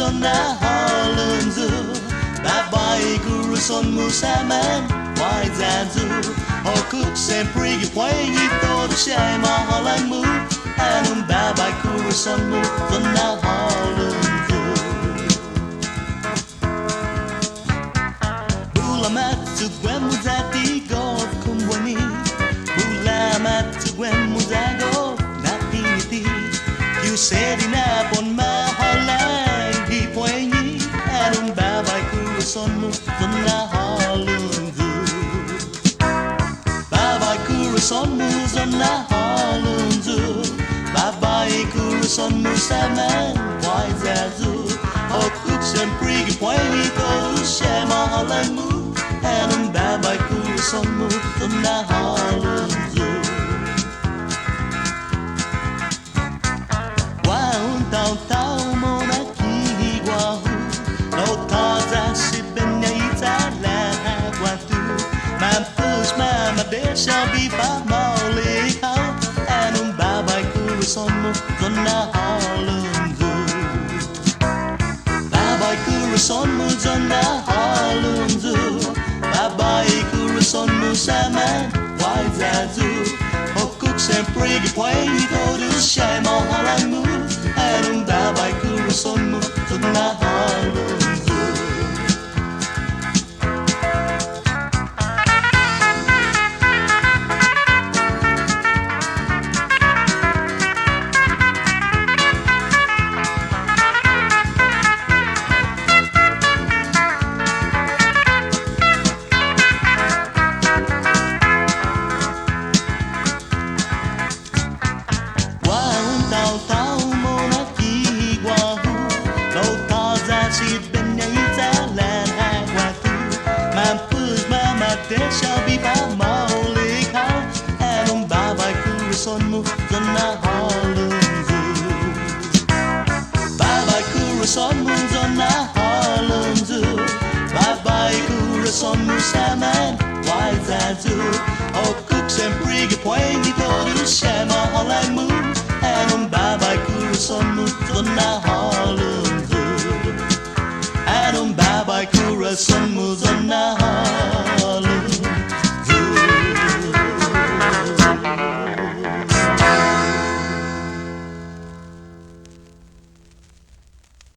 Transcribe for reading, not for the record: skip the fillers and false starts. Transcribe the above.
zona halunzu Babai Korason musaman Wai zanzu Hokuk sempre gipwengi todo shema halanmu Anum Babai Korason mu zona halunzu Bulamat gwen muzati god kumwani Bulamat gwen muzago napiniti You said enough on my halay Gipwengi Anum Babai Korason mu zona halunzu Babai Korason mu zona halunzu Babai Korason mu saman Wai zazu Hokuk sempre gipwengi todo shema halanmu Anum Babai Korason mu zona halunzu Waun tau tau mona ki guahu Lo taza si benya ita la guatu Mampus mama desha Biba mauli kau Anum Babai Korason mu zona halunzu Babai Korason mu zona halunzu Babai Korason mu saman Wai zazu Hokuk sempre gipwengi todo shema halanmu Anum Babai Korason mu zona halunzu Desha Biba mauli kau Anum Babai Korason mu zona halunzu Babai Korason mu zona halunzu Babai Korason mu saman Wai zazu Hokuk sempre gipwengi todo shema halanmu Anum Babai Korason mu zona halunzu Anum Babai Korason mu zona halunzu